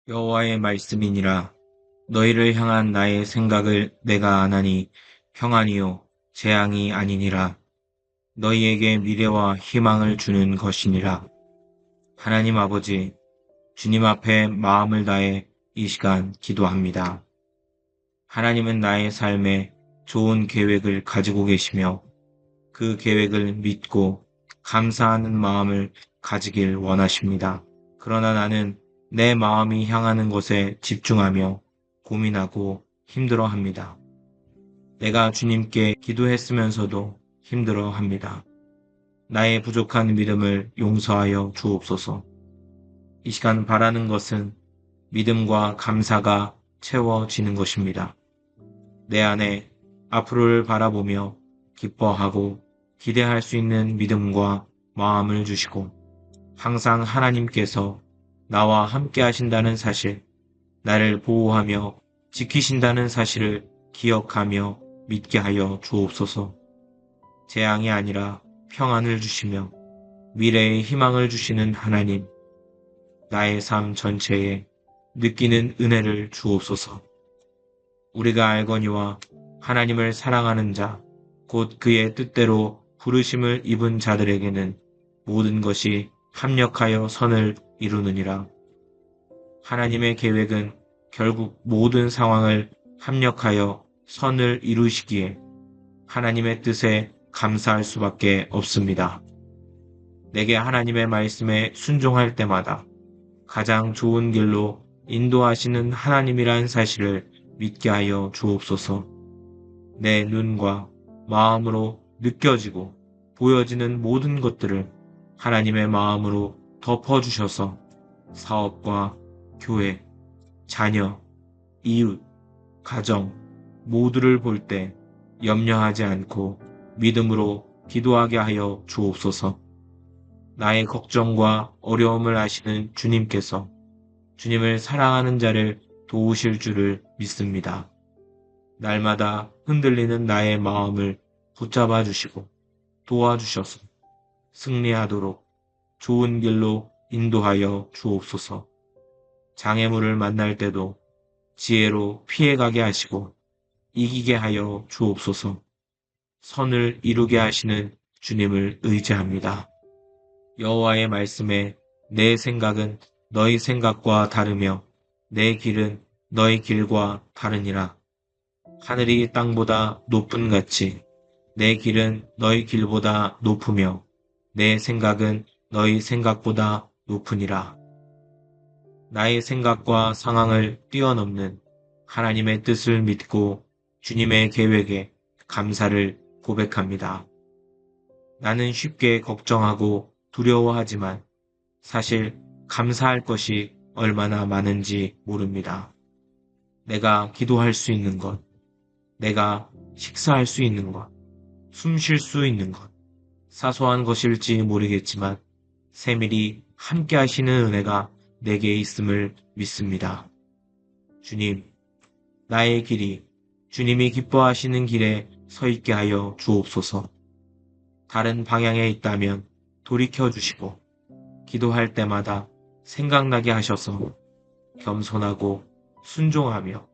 여호와의 말씀이니라. 너희를 향한 나의 생각을 내가 아나니 평안이요 재앙이 아니니라. 너희에게 미래와 희망을 주는 것이니라. 하나님 아버지, 주님 앞에 마음을 다해 이 시간 기도합니다. 하나님은 나의 삶에 좋은 계획을 가지고 계시며 그 계획을 믿고 감사하는 마음을 가지길 원하십니다. 그러나 나는 내 마음이 향하는 곳에 집중하며 고민하고 힘들어합니다. 내가 주님께 기도했으면서도 힘들어합니다. 나의 부족한 믿음을 용서하여 주옵소서. 이 시간 바라는 것은 믿음과 감사가 채워지는 것입니다. 내 안에 앞으로를 바라보며 기뻐하고 기대할 수 있는 믿음과 마음을 주시고 항상 하나님께서 나와 함께 하신다는 사실, 나를 보호하며 지키신다는 사실을 기억하며 믿게 하여 주옵소서. 재앙이 아니라 평안을 주시며 미래의 희망을 주시는 하나님, 나의 삶 전체에 느끼는 은혜를 주옵소서. 우리가 알거니와 하나님을 사랑하는 자, 곧 그의 뜻대로 부르심을 입은 자들에게는 모든 것이 합력하여 선을 이루느니라. 하나님의 계획은 결국 모든 상황을 합력하여 선을 이루시기에 하나님의 뜻에 감사할 수밖에 없습니다. 내게 하나님의 말씀에 순종할 때마다 가장 좋은 길로 인도하시는 하나님이란 사실을 믿게 하여 주옵소서. 내 눈과 마음으로 느껴지고 보여지는 모든 것들을 하나님의 마음으로 덮어주셔서 사업과 교회, 자녀, 이웃, 가정 모두를 볼 때 염려하지 않고 믿음으로 기도하게 하여 주옵소서. 나의 걱정과 어려움을 아시는 주님께서 주님을 사랑하는 자를 도우실 줄을 믿습니다. 날마다 흔들리는 나의 마음을 붙잡아 주시고 도와주셔서 승리하도록 좋은 길로 인도하여 주옵소서. 장애물을 만날 때도 지혜로 피해가게 하시고 이기게 하여 주옵소서. 선을 이루게 하시는 주님을 의지합니다. 여호와의 말씀에 내 생각은 너희 생각과 다르며 내 길은 너희 길과 다르니라. 하늘이 땅보다 높은 같이 내 길은 너희 길보다 높으며 내 생각은 너희 생각보다 높으니라. 나의 생각과 상황을 뛰어넘는 하나님의 뜻을 믿고 주님의 계획에 감사를 고백합니다. 나는 쉽게 걱정하고 두려워하지만 사실 감사할 것이 얼마나 많은지 모릅니다. 내가 기도할 수 있는 것, 내가 식사할 수 있는 것, 숨 쉴 수 있는 것, 사소한 것일지 모르겠지만 세밀히 함께 하시는 은혜가 내게 있음을 믿습니다. 주님, 나의 길이 주님이 기뻐하시는 길에 서 있게 하여 주옵소서. 다른 방향에 있다면 돌이켜 주시고 기도할 때마다 생각나게 하셔서 겸손하고 순종하며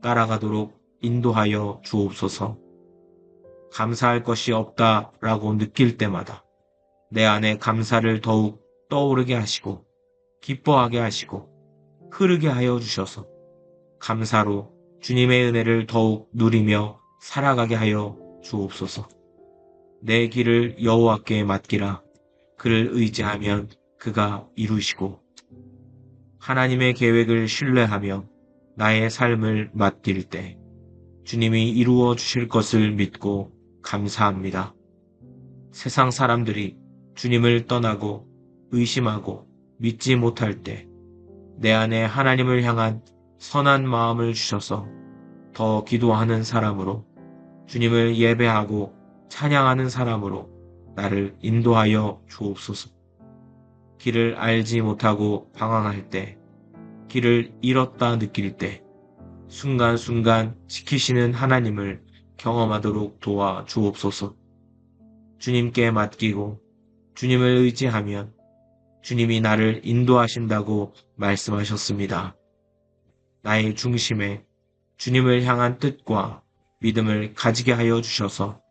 따라가도록 인도하여 주옵소서. 감사할 것이 없다라고 느낄 때마다 내 안에 감사를 더욱 떠오르게 하시고 기뻐하게 하시고 흐르게 하여 주셔서 감사로 주님의 은혜를 더욱 누리며 살아가게 하여 주옵소서. 내 길을 여호와께 맡기라. 그를 의지하면 그가 이루시고 하나님의 계획을 신뢰하며 나의 삶을 맡길 때 주님이 이루어 주실 것을 믿고 감사합니다. 세상 사람들이 주님을 떠나고 의심하고 믿지 못할 때 내 안에 하나님을 향한 선한 마음을 주셔서 더 기도하는 사람으로 주님을 예배하고 찬양하는 사람으로 나를 인도하여 주옵소서. 길을 알지 못하고 방황할 때, 길을 잃었다 느낄 때 순간순간 지키시는 하나님을 경험하도록 도와 주옵소서. 주님께 맡기고 주님을 의지하면 주님이 나를 인도하신다고 말씀하셨습니다. 나의 중심에 주님을 향한 뜻과 믿음을 가지게 하여 주셔서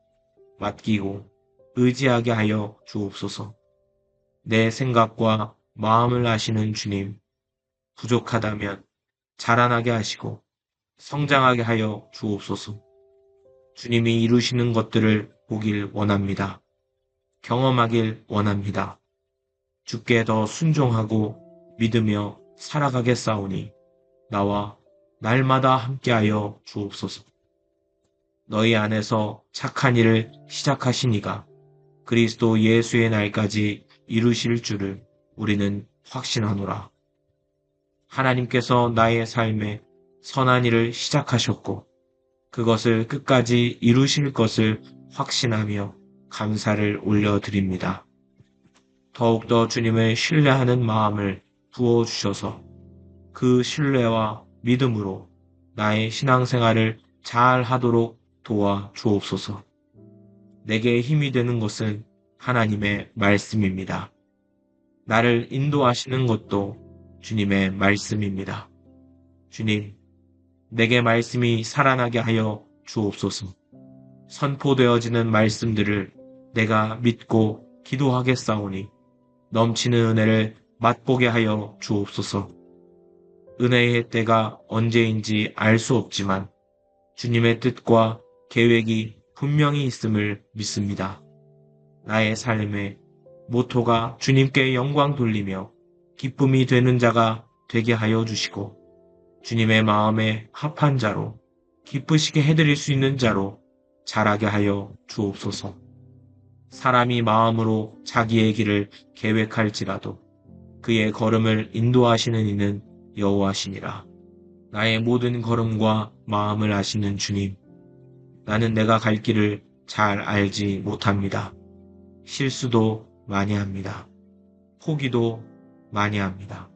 맡기고 의지하게 하여 주옵소서. 내 생각과 마음을 아시는 주님, 부족하다면 자라나게 하시고 성장하게 하여 주옵소서. 주님이 이루시는 것들을 보길 원합니다. 경험하길 원합니다. 주께 더 순종하고 믿으며 살아가겠사오니 나와 날마다 함께하여 주옵소서. 너희 안에서 착한 일을 시작하시니가 그리스도 예수의 날까지 이루실 줄을 우리는 확신하노라. 하나님께서 나의 삶에 선한 일을 시작하셨고 그것을 끝까지 이루실 것을 확신하며 감사를 올려드립니다. 더욱더 주님을 신뢰하는 마음을 부어주셔서 그 신뢰와 믿음으로 나의 신앙생활을 잘 하도록 도와 주옵소서. 내게 힘이 되는 것은 하나님의 말씀입니다. 나를 인도하시는 것도 주님의 말씀입니다. 주님, 내게 말씀이 살아나게 하여 주옵소서. 선포되어지는 말씀들을 내가 믿고 기도하겠사오니 넘치는 은혜를 맛보게 하여 주옵소서. 은혜의 때가 언제인지 알 수 없지만 주님의 뜻과 계획이 분명히 있음을 믿습니다. 나의 삶의 모토가 주님께 영광 돌리며 기쁨이 되는 자가 되게 하여 주시고 주님의 마음에 합한 자로 기쁘시게 해드릴 수 있는 자로 자라게 하여 주옵소서. 사람이 마음으로 자기의 길을 계획할지라도 그의 걸음을 인도하시는 이는 여호와시니라. 나의 모든 걸음과 마음을 아시는 주님, 나는 내가 갈 길을 잘 알지 못합니다. 실수도 많이 합니다. 포기도 많이 합니다.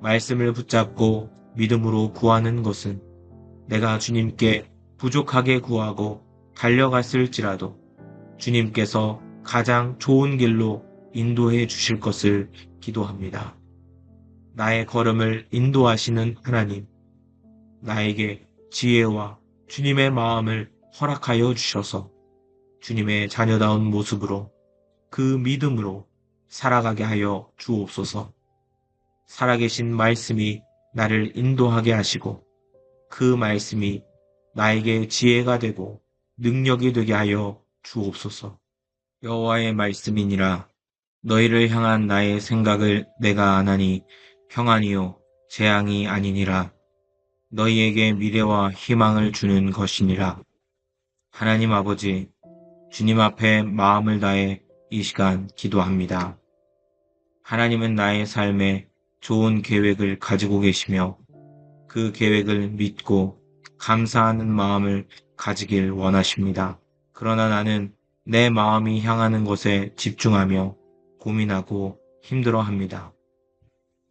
말씀을 붙잡고 믿음으로 구하는 것은 내가 주님께 부족하게 구하고 달려갔을지라도 주님께서 가장 좋은 길로 인도해 주실 것을 기도합니다. 나의 걸음을 인도하시는 하나님, 나에게 지혜와 주님의 마음을 허락하여 주셔서 주님의 자녀다운 모습으로 그 믿음으로 살아가게 하여 주옵소서. 살아계신 말씀이 나를 인도하게 하시고 그 말씀이 나에게 지혜가 되고 능력이 되게 하여 주옵소서. 여호와의 말씀이니라. 너희를 향한 나의 생각을 내가 아나니 평안이요 재앙이 아니니라. 너희에게 미래와 희망을 주는 것이니라. 하나님 아버지, 주님 앞에 마음을 다해 이 시간 기도합니다. 하나님은 나의 삶에 좋은 계획을 가지고 계시며 그 계획을 믿고 감사하는 마음을 가지길 원하십니다. 그러나 나는 내 마음이 향하는 것에 집중하며 고민하고 힘들어합니다.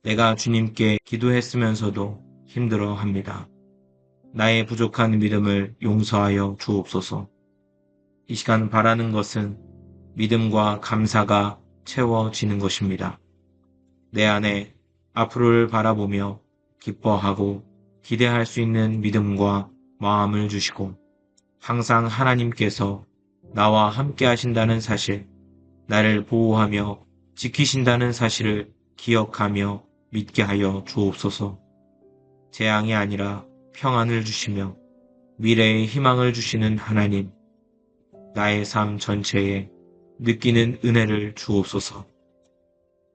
내가 주님께 기도했으면서도 힘들어합니다. 나의 부족한 믿음을 용서하여 주옵소서. 이 시간 바라는 것은 믿음과 감사가 채워지는 것입니다. 내 안에 앞으로를 바라보며 기뻐하고 기대할 수 있는 믿음과 마음을 주시고 항상 하나님께서 나와 함께 하신다는 사실, 나를 보호하며 지키신다는 사실을 기억하며 믿게 하여 주옵소서. 재앙이 아니라 평안을 주시며 미래의 희망을 주시는 하나님, 나의 삶 전체에 느끼는 은혜를 주옵소서.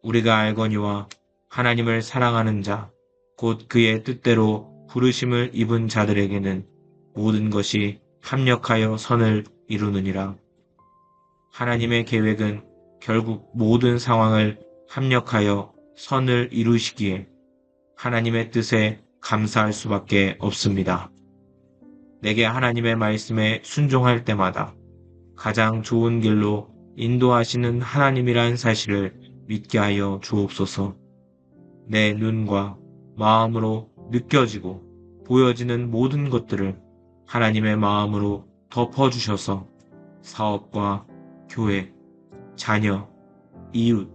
우리가 알거니와 하나님을 사랑하는 자, 곧 그의 뜻대로 부르심을 입은 자들에게는 모든 것이 합력하여 선을 이루느니라. 하나님의 계획은 결국 모든 상황을 합력하여 선을 이루시기에 하나님의 뜻에 감사할 수밖에 없습니다. 내게 하나님의 말씀에 순종할 때마다 가장 좋은 길로 인도하시는 하나님이란 사실을 믿게 하여 주옵소서. 내 눈과 마음으로 느껴지고 보여지는 모든 것들을 하나님의 마음으로 덮어주셔서 사업과 교회, 자녀, 이웃,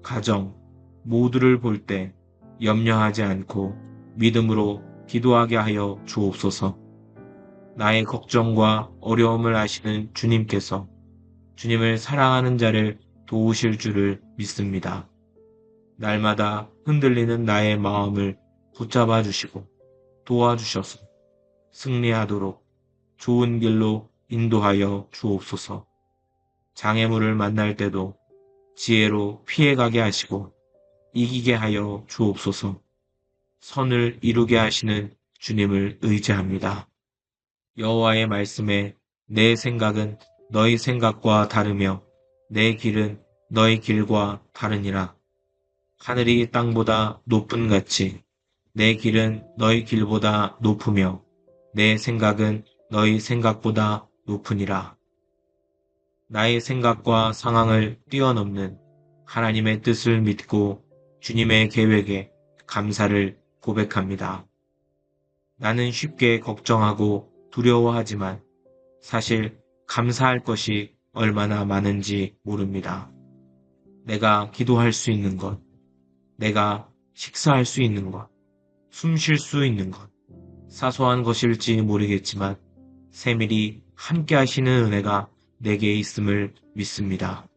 가정 모두를 볼 때 염려하지 않고 믿음으로 기도하게 하여 주옵소서. 나의 걱정과 어려움을 아시는 주님께서 주님을 사랑하는 자를 도우실 줄을 믿습니다. 날마다 흔들리는 나의 마음을 붙잡아 주시고 도와주셔서 승리하도록 좋은 길로 인도하여 주옵소서. 장애물을 만날 때도 지혜로 피해가게 하시고 이기게 하여 주옵소서. 선을 이루게 하시는 주님을 의지합니다. 여호와의 말씀에 내 생각은 너희 생각과 다르며 내 길은 너희 길과 다르니라. 하늘이 땅보다 높은 같이 내 길은 너희 길보다 높으며 내 생각은 너희 생각보다 높으니라. 나의 생각과 상황을 뛰어넘는 하나님의 뜻을 믿고 주님의 계획에 감사를 고백합니다. 나는 쉽게 걱정하고 두려워하지만 사실 감사할 것이 얼마나 많은지 모릅니다. 내가 기도할 수 있는 것, 내가 식사할 수 있는 것, 숨 쉴 수 있는 것, 사소한 것일지 모르겠지만 세밀히 함께 하시는 은혜가 내게 있음을 믿습니다.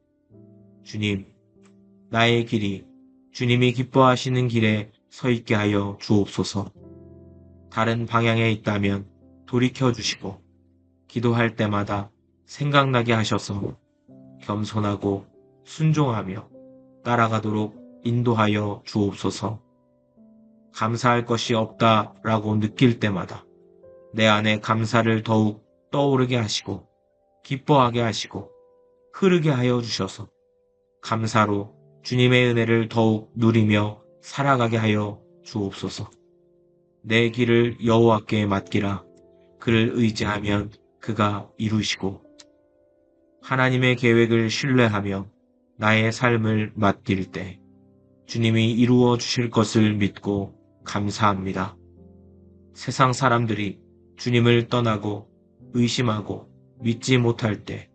주님, 나의 길이 주님이 기뻐하시는 길에 서 있게 하여 주옵소서. 다른 방향에 있다면 돌이켜 주시고 기도할 때마다 생각나게 하셔서 겸손하고 순종하며 따라가도록 인도하여 주옵소서. 감사할 것이 없다라고 느낄 때마다 내 안에 감사를 더욱 떠오르게 하시고 기뻐하게 하시고 흐르게 하여 주셔서 감사로 주님의 은혜를 더욱 누리며 살아가게 하여 주옵소서. 내 길을 여호와께 맡기라. 그를 의지하면 그가 이루시고 하나님의 계획을 신뢰하며 나의 삶을 맡길 때 주님이 이루어 주실 것을 믿고 감사합니다. 세상 사람들이 주님을 떠나고 의심하고 믿지 못할 때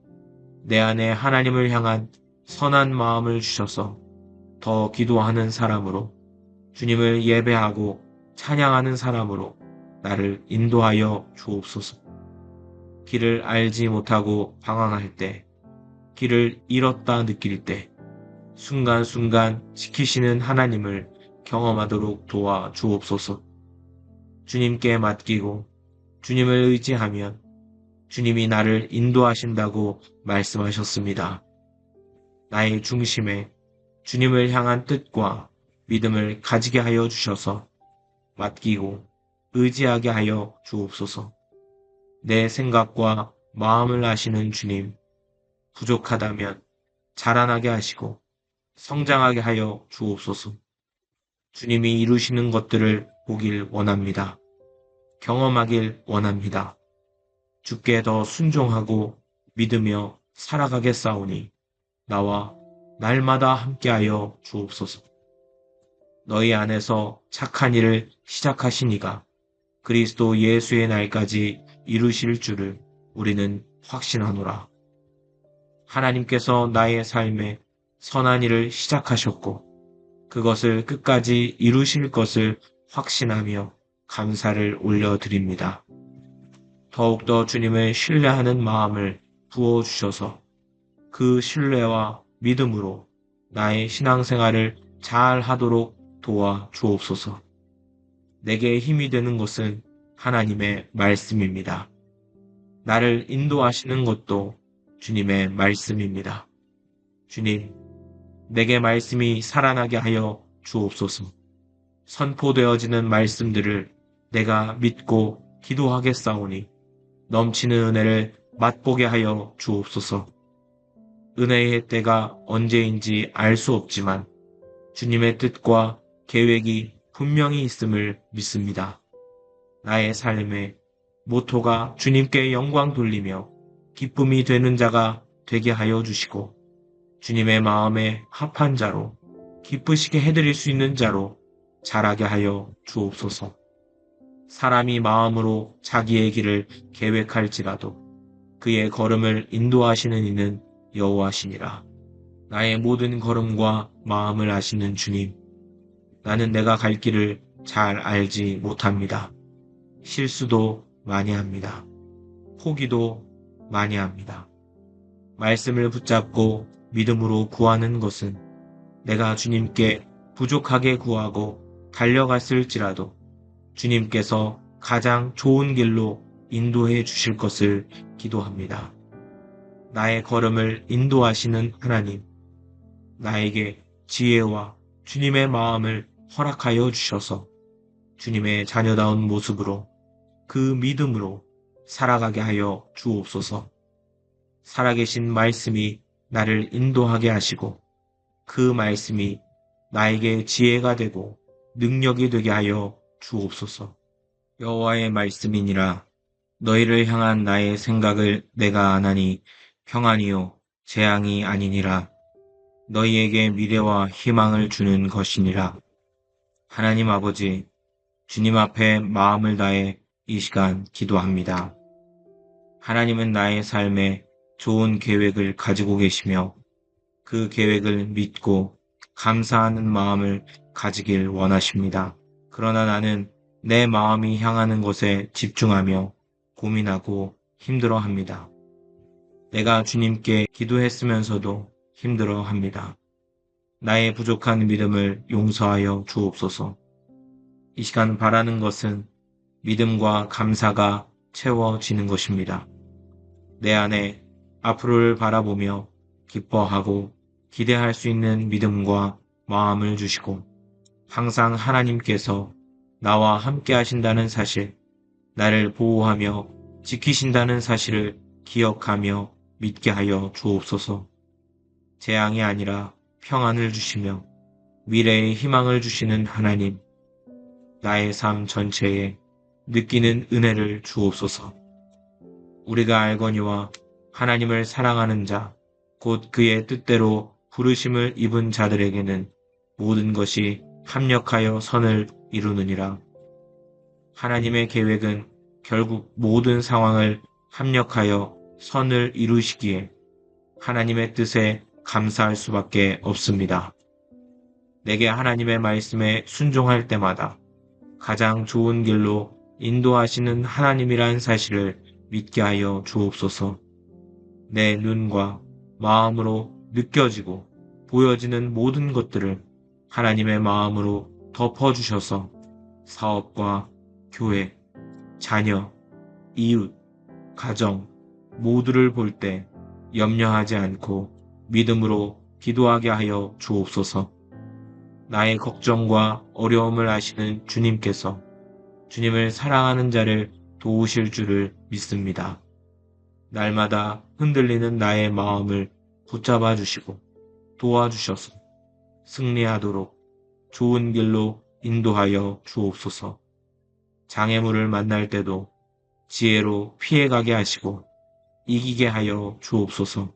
내 안에 하나님을 향한 선한 마음을 주셔서 더 기도하는 사람으로 주님을 예배하고 찬양하는 사람으로 나를 인도하여 주옵소서. 길을 알지 못하고 방황할 때, 길을 잃었다 느낄 때 순간순간 지키시는 하나님을 경험하도록 도와 주옵소서. 주님께 맡기고 주님을 의지하면 주님이 나를 인도하신다고 말씀하셨습니다. 나의 중심에 주님을 향한 뜻과 믿음을 가지게 하여 주셔서 맡기고 의지하게 하여 주옵소서. 내 생각과 마음을 아시는 주님, 부족하다면 자라나게 하시고 성장하게 하여 주옵소서. 주님이 이루시는 것들을 보길 원합니다. 경험하길 원합니다. 주께 더 순종하고 믿으며 살아가겠사오니 나와 날마다 함께하여 주옵소서. 너희 안에서 착한 일을 시작하신 이가 그리스도 예수의 날까지 이루실 줄을 우리는 확신하노라. 하나님께서 나의 삶에 선한 일을 시작하셨고 그것을 끝까지 이루실 것을 확신하며 감사를 올려드립니다. 더욱더 주님을 신뢰하는 마음을 부어주셔서 그 신뢰와 믿음으로 나의 신앙생활을 잘 하도록 도와 주옵소서. 내게 힘이 되는 것은 하나님의 말씀입니다. 나를 인도하시는 것도 주님의 말씀입니다. 주님, 내게 말씀이 살아나게 하여 주옵소서. 선포되어지는 말씀들을 내가 믿고 기도하겠사오니 넘치는 은혜를 맛보게 하여 주옵소서. 은혜의 때가 언제인지 알 수 없지만 주님의 뜻과 계획이 분명히 있음을 믿습니다. 나의 삶의 모토가 주님께 영광 돌리며 기쁨이 되는 자가 되게 하여 주시고 주님의 마음에 합한 자로 기쁘시게 해드릴 수 있는 자로 자라게 하여 주옵소서. 사람이 마음으로 자기의 길을 계획할지라도 그의 걸음을 인도하시는 이는 여호와시니라. 나의 모든 걸음과 마음을 아시는 주님, 나는 내가 갈 길을 잘 알지 못합니다. 실수도 많이 합니다. 포기도 많이 합니다. 말씀을 붙잡고 믿음으로 구하는 것은 내가 주님께 부족하게 구하고 달려갔을지라도 주님께서 가장 좋은 길로 인도해 주실 것을 기도합니다. 나의 걸음을 인도하시는 하나님, 나에게 지혜와 주님의 마음을 허락하여 주셔서 주님의 자녀다운 모습으로 그 믿음으로 살아가게 하여 주옵소서. 살아계신 말씀이 나를 인도하게 하시고 그 말씀이 나에게 지혜가 되고 능력이 되게 하여 주옵소서. 여호와의 말씀이니라. 너희를 향한 나의 생각을 내가 아나니 평안이요 재앙이 아니니라. 너희에게 미래와 희망을 주는 것이니라. 하나님 아버지, 주님 앞에 마음을 다해 이 시간 기도합니다. 하나님은 나의 삶에 좋은 계획을 가지고 계시며 그 계획을 믿고 감사하는 마음을 가지길 원하십니다. 그러나 나는 내 마음이 향하는 곳에 집중하며 고민하고 힘들어합니다. 내가 주님께 기도했으면서도 힘들어합니다. 나의 부족한 믿음을 용서하여 주옵소서. 이 시간 바라는 것은 믿음과 감사가 채워지는 것입니다. 내 안에 앞으로를 바라보며 기뻐하고 기대할 수 있는 믿음과 마음을 주시고 항상 하나님께서 나와 함께 하신다는 사실, 나를 보호하며 지키신다는 사실을 기억하며 믿게 하여 주옵소서. 재앙이 아니라 평안을 주시며 미래의 희망을 주시는 하나님, 나의 삶 전체에 느끼는 은혜를 주옵소서. 우리가 알거니와 하나님을 사랑하는 자, 곧 그의 뜻대로 부르심을 입은 자들에게는 모든 것이 합력하여 선을 이루느니라. 하나님의 계획은 결국 모든 상황을 합력하여 선을 이루시기에 하나님의 뜻에 감사할 수밖에 없습니다. 내게 하나님의 말씀에 순종할 때마다 가장 좋은 길로 인도하시는 하나님이란 사실을 믿게 하여 주옵소서. 내 눈과 마음으로 느껴지고 보여지는 모든 것들을 하나님의 마음으로 덮어주셔서 사업과 교회, 자녀, 이웃, 가정 모두를 볼 때 염려하지 않고 믿음으로 기도하게 하여 주옵소서. 나의 걱정과 어려움을 아시는 주님께서 주님을 사랑하는 자를 도우실 줄을 믿습니다. 날마다 흔들리는 나의 마음을 붙잡아 주시고 도와주셔서 승리하도록 좋은 길로 인도하여 주옵소서. 장애물을 만날 때도 지혜로 피해가게 하시고 이기게 하여 주옵소서.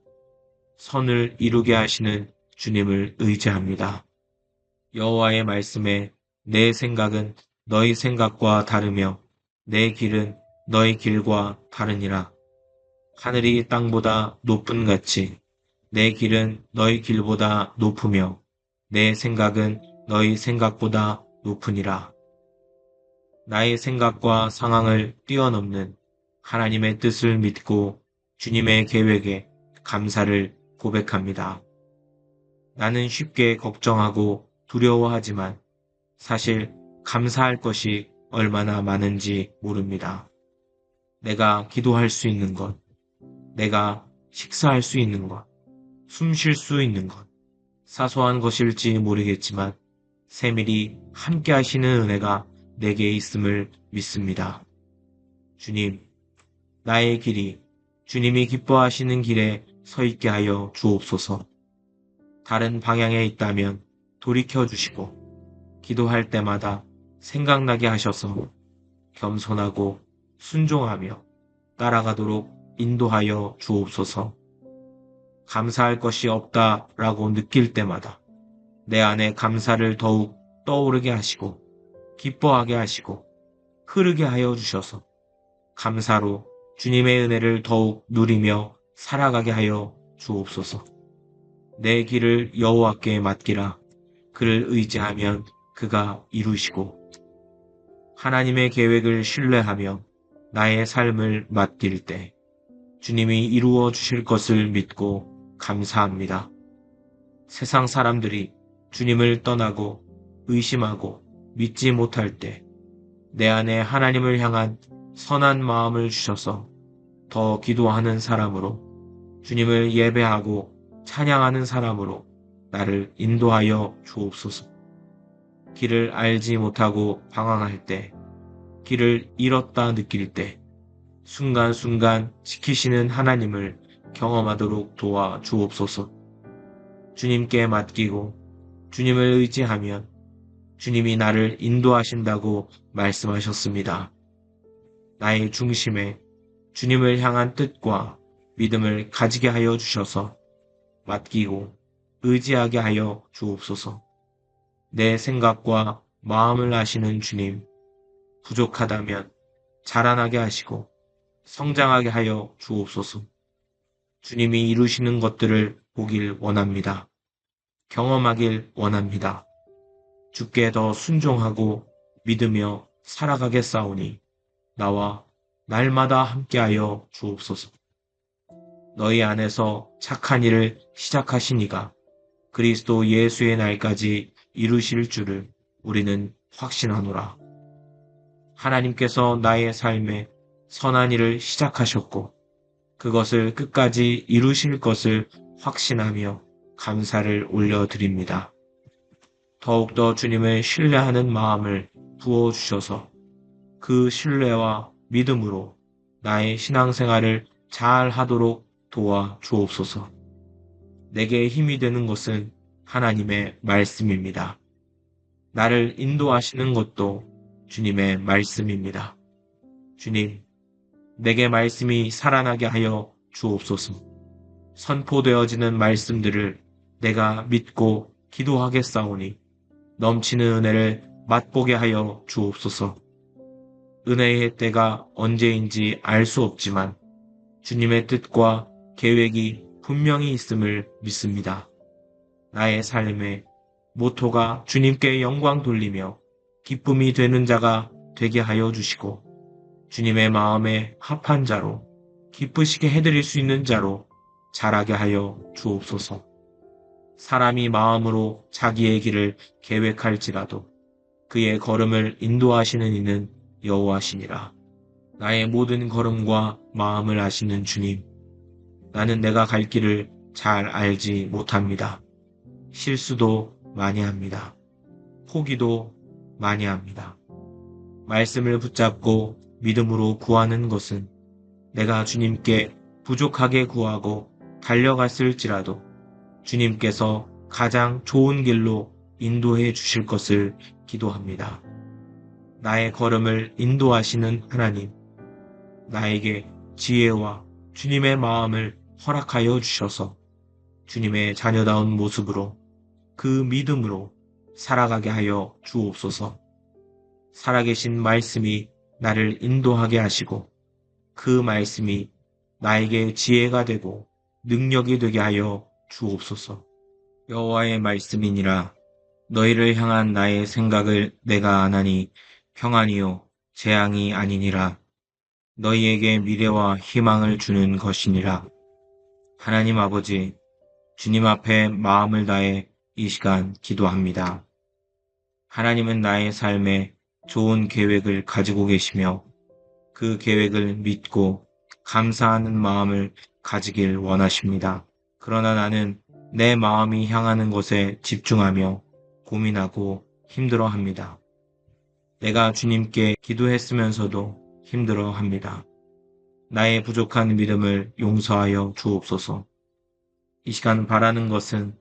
선을 이루게 하시는 주님을 의지합니다. 여호와의 말씀에 내 생각은 너희 생각과 다르며 내 길은 너희 길과 다르니라. 하늘이 땅보다 높은 같이 내 길은 너희 길보다 높으며 내 생각은 너희 생각보다 높으니라. 나의 생각과 상황을 뛰어넘는 하나님의 뜻을 믿고 주님의 계획에 감사를 고백합니다. 나는 쉽게 걱정하고 두려워하지만 사실 감사할 것이 얼마나 많은지 모릅니다. 내가 기도할 수 있는 것, 내가 식사할 수 있는 것, 숨 쉴 수 있는 것, 사소한 것일지 모르겠지만 세밀히 함께 하시는 은혜가 내게 있음을 믿습니다. 주님, 나의 길이 주님이 기뻐하시는 길에 서 있게 하여 주옵소서. 다른 방향에 있다면 돌이켜 주시고 기도할 때마다 생각나게 하셔서 겸손하고 순종하며 따라가도록 인도하여 주옵소서. 감사할 것이 없다라고 느낄 때마다 내 안에 감사를 더욱 떠오르게 하시고 기뻐하게 하시고 흐르게 하여 주셔서 감사로 주님의 은혜를 더욱 누리며 살아가게 하여 주옵소서. 내 길을 여호와께 맡기라. 그를 의지하면 그가 이루시고 하나님의 계획을 신뢰하며 나의 삶을 맡길 때 주님이 이루어 주실 것을 믿고 감사합니다. 세상 사람들이 주님을 떠나고 의심하고 믿지 못할 때 내 안에 하나님을 향한 선한 마음을 주셔서 더 기도하는 사람으로, 주님을 예배하고 찬양하는 사람으로 나를 인도하여 주옵소서. 길을 알지 못하고 방황할 때, 길을 잃었다 느낄 때 순간순간 지키시는 하나님을 경험하도록 도와 주옵소서. 주님께 맡기고 주님을 의지하면 주님이 나를 인도하신다고 말씀하셨습니다. 나의 중심에 주님을 향한 뜻과 믿음을 가지게 하여 주셔서 맡기고 의지하게 하여 주옵소서. 내 생각과 마음을 아시는 주님, 부족하다면 자라나게 하시고 성장하게 하여 주옵소서. 주님이 이루시는 것들을 보길 원합니다. 경험하길 원합니다. 주께 더 순종하고 믿으며 살아가겠사오니 나와 날마다 함께하여 주옵소서. 너희 안에서 착한 일을 시작하시니가 그리스도 예수의 날까지 이루실 줄을 우리는 확신하노라. 하나님께서 나의 삶에 선한 일을 시작하셨고 그것을 끝까지 이루실 것을 확신하며 감사를 올려드립니다. 더욱더 주님을 신뢰하는 마음을 부어주셔서 그 신뢰와 믿음으로 나의 신앙생활을 잘 하도록 도와 주옵소서. 내게 힘이 되는 것은 하나님의 말씀입니다. 나를 인도하시는 것도 주님의 말씀입니다. 주님, 내게 말씀이 살아나게 하여 주옵소서. 선포되어지는 말씀들을 내가 믿고 기도하겠사오니 넘치는 은혜를 맛보게 하여 주옵소서. 은혜의 때가 언제인지 알 수 없지만 주님의 뜻과 계획이 분명히 있음을 믿습니다. 나의 삶의 모토가 주님께 영광 돌리며 기쁨이 되는 자가 되게 하여 주시고 주님의 마음에 합한 자로 기쁘시게 해드릴 수 있는 자로 자라게 하여 주옵소서. 사람이 마음으로 자기의 길을 계획할지라도 그의 걸음을 인도하시는 이는 여호와시니라. 나의 모든 걸음과 마음을 아시는 주님, 나는 내가 갈 길을 잘 알지 못합니다. 실수도 많이 합니다. 포기도 많이 합니다. 말씀을 붙잡고 믿음으로 구하는 것은 내가 주님께 부족하게 구하고 달려갔을지라도 주님께서 가장 좋은 길로 인도해 주실 것을 기도합니다. 나의 걸음을 인도하시는 하나님, 나에게 지혜와 주님의 마음을 허락하여 주셔서 주님의 자녀다운 모습으로 그 믿음으로 살아가게 하여 주옵소서. 살아계신 말씀이 나를 인도하게 하시고 그 말씀이 나에게 지혜가 되고 능력이 되게 하여 주옵소서. 여호와의 말씀이니라. 너희를 향한 나의 생각을 내가 아나니 평안이요 재앙이 아니니라. 너희에게 미래와 희망을 주는 것이니라. 하나님 아버지, 주님 앞에 마음을 다해 이 시간 기도합니다. 하나님은 나의 삶에 좋은 계획을 가지고 계시며 그 계획을 믿고 감사하는 마음을 가지길 원하십니다. 그러나 나는 내 마음이 향하는 곳에 집중하며 고민하고 힘들어합니다. 내가 주님께 기도했으면서도 힘들어합니다. 나의 부족한 믿음을 용서하여 주옵소서. 이 시간 바라는 것은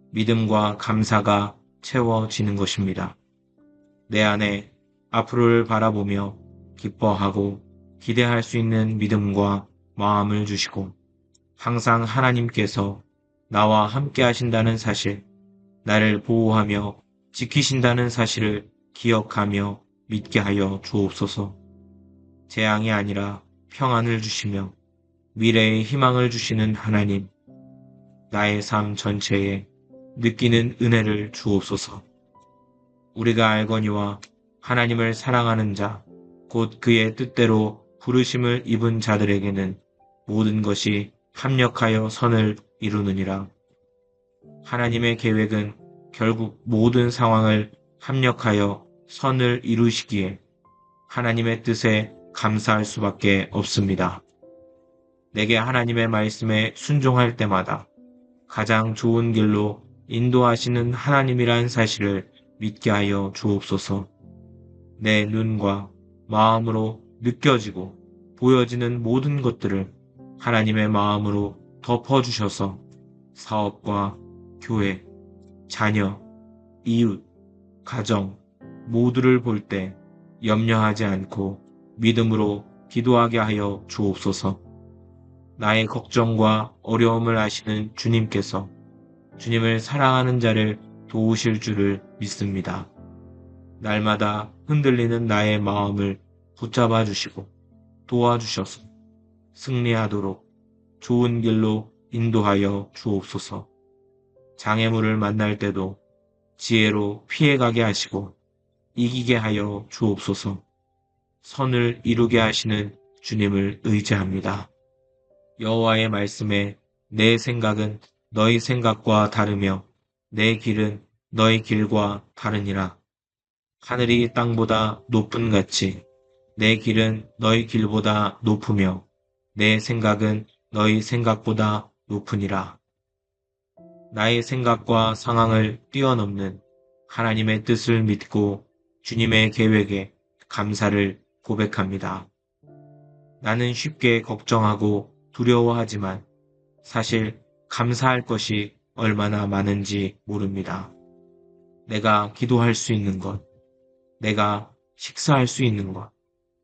믿음과 감사가 채워지는 것입니다. 내 안에 앞으로를 바라보며 기뻐하고 기대할 수 있는 믿음과 마음을 주시고 항상 하나님께서 나와 함께 하신다는 사실, 나를 보호하며 지키신다는 사실을 기억하며 믿게 하여 주옵소서. 재앙이 아니라 평안을 주시며 미래의 희망을 주시는 하나님, 나의 삶 전체에 느끼는 은혜를 주옵소서. 우리가 알거니와 하나님을 사랑하는 자, 곧 그의 뜻대로 부르심을 입은 자들에게는 모든 것이 합력하여 선을 이루느니라. 하나님의 계획은 결국 모든 상황을 합력하여 선을 이루시기에 하나님의 뜻에 감사할 수밖에 없습니다. 내게 하나님의 말씀에 순종할 때마다 가장 좋은 길로 인도하시는 하나님이란 사실을 믿게 하여 주옵소서. 내 눈과 마음으로 느껴지고 보여지는 모든 것들을 하나님의 마음으로 덮어주셔서 사업과 교회, 자녀, 이웃, 가정 모두를 볼 때 염려하지 않고 믿음으로 기도하게 하여 주옵소서. 나의 걱정과 어려움을 아시는 주님께서 주님을 사랑하는 자를 도우실 줄을 믿습니다. 날마다 흔들리는 나의 마음을 붙잡아 주시고 도와주셔서 승리하도록 좋은 길로 인도하여 주옵소서. 장애물을 만날 때도 지혜로 피해가게 하시고 이기게 하여 주옵소서. 선을 이루게 하시는 주님을 의지합니다. 여호와의 말씀에 내 생각은 너희 생각과 다르며 내 길은 너희 길과 다르니라. 하늘이 땅보다 높은 같이 내 길은 너희 길보다 높으며 내 생각은 너희 생각보다 높으니라. 나의 생각과 상황을 뛰어넘는 하나님의 뜻을 믿고 주님의 계획에 감사를 고백합니다. 나는 쉽게 걱정하고 두려워하지만 사실 감사할 것이 얼마나 많은지 모릅니다. 내가 기도할 수 있는 것, 내가 식사할 수 있는 것,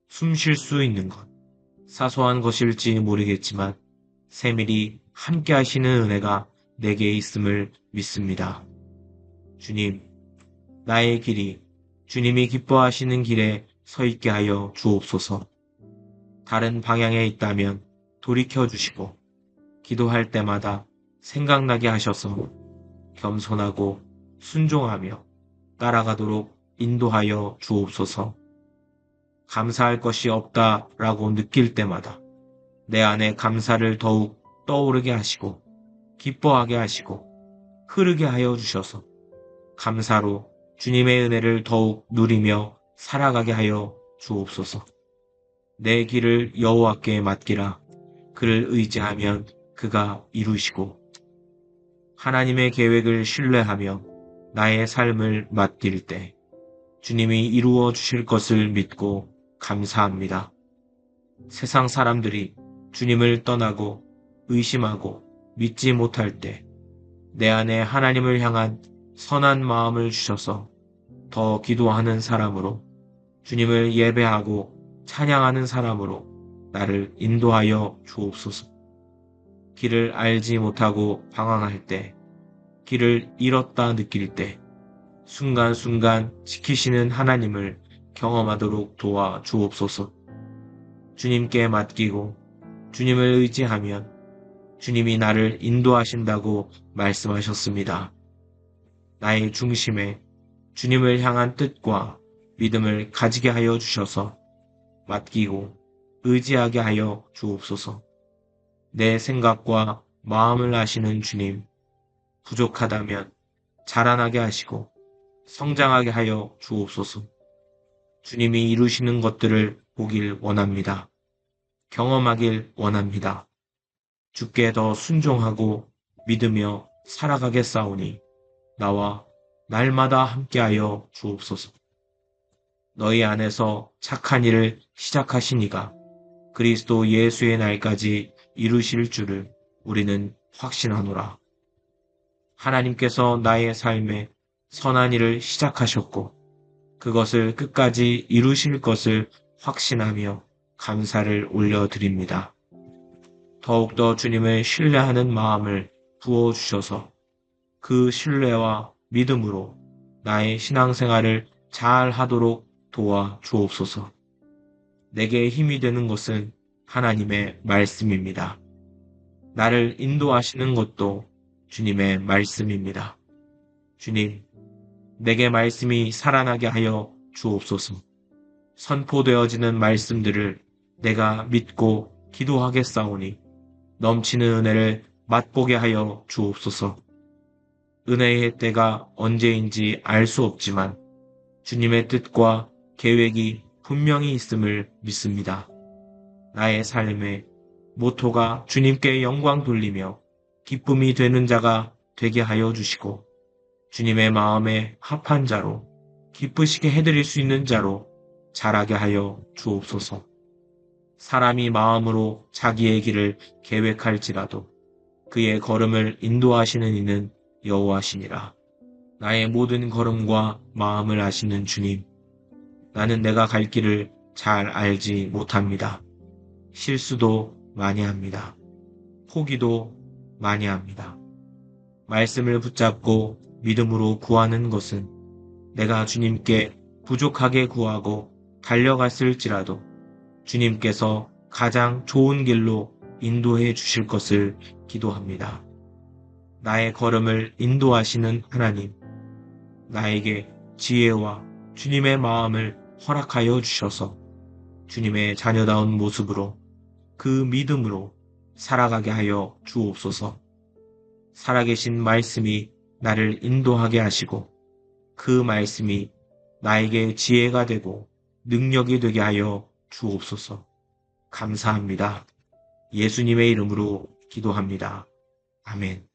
숨 쉴 수 있는 것, 사소한 것일지 모르겠지만 세밀히 함께 하시는 은혜가 내게 있음을 믿습니다. 주님, 나의 길이 주님이 기뻐하시는 길에 서 있게 하여 주옵소서. 다른 방향에 있다면 돌이켜 주시고 기도할 때마다 생각나게 하셔서 겸손하고 순종하며 따라가도록 인도하여 주옵소서. 감사할 것이 없다라고 느낄 때마다 내 안에 감사를 더욱 떠오르게 하시고 기뻐하게 하시고 흐르게 하여 주셔서 감사로 주님의 은혜를 더욱 누리며 살아가게 하여 주옵소서. 내 길을 여호와께 맡기라. 그를 의지하면 그가 이루시고 하나님의 계획을 신뢰하며 나의 삶을 맡길 때 주님이 이루어 주실 것을 믿고 감사합니다. 세상 사람들이 주님을 떠나고 의심하고 믿지 못할 때 내 안에 하나님을 향한 선한 마음을 주셔서 더 기도하는 사람으로 주님을 예배하고 찬양하는 사람으로 나를 인도하여 주옵소서. 길을 알지 못하고 방황할 때, 길을 잃었다 느낄 때 순간순간 지키시는 하나님을 경험하도록 도와 주옵소서. 주님께 맡기고 주님을 의지하면 주님이 나를 인도하신다고 말씀하셨습니다. 나의 중심에 주님을 향한 뜻과 믿음을 가지게 하여 주셔서 맡기고 의지하게 하여 주옵소서. 내 생각과 마음을 아시는 주님, 부족하다면 자라나게 하시고 성장하게 하여 주옵소서. 주님이 이루시는 것들을 보길 원합니다. 경험하길 원합니다. 주께 더 순종하고 믿으며 살아가겠사오니 나와 날마다 함께하여 주옵소서. 너희 안에서 착한 일을 시작하신 이가 그리스도 예수의 날까지 이루실 줄을 우리는 확신하노라. 하나님께서 나의 삶에 선한 일을 시작하셨고 그것을 끝까지 이루실 것을 확신하며 감사를 올려드립니다. 더욱더 주님을 신뢰하는 마음을 부어주셔서 그 신뢰와 믿음으로 나의 신앙생활을 잘 하도록 도와 주옵소서. 내게 힘이 되는 것은 하나님의 말씀입니다. 나를 인도하시는 것도 주님의 말씀입니다. 주님, 내게 말씀이 살아나게 하여 주옵소서. 선포되어지는 말씀들을 내가 믿고 기도하겠사오니 넘치는 은혜를 맛보게 하여 주옵소서. 은혜의 때가 언제인지 알 수 없지만 주님의 뜻과 계획이 분명히 있음을 믿습니다. 나의 삶의 모토가 주님께 영광 돌리며 기쁨이 되는 자가 되게 하여 주시고 주님의 마음에 합한 자로 기쁘시게 해드릴 수 있는 자로 자라게 하여 주옵소서. 사람이 마음으로 자기의 길을 계획할지라도 그의 걸음을 인도하시는 이는 여호와시니라. 나의 모든 걸음과 마음을 아시는 주님, 나는 내가 갈 길을 잘 알지 못합니다. 실수도 많이 합니다. 포기도 많이 합니다. 말씀을 붙잡고 믿음으로 구하는 것은 내가 주님께 부족하게 구하고 달려갔을지라도 주님께서 가장 좋은 길로 인도해 주실 것을 기도합니다. 나의 걸음을 인도하시는 하나님, 나에게 지혜와 주님의 마음을 허락하여 주셔서 주님의 자녀다운 모습으로 그 믿음으로 살아가게 하여 주옵소서. 살아계신 말씀이 나를 인도하게 하시고 그 말씀이 나에게 지혜가 되고 능력이 되게 하여 주옵소서. 감사합니다. 예수님의 이름으로 기도합니다. 아멘.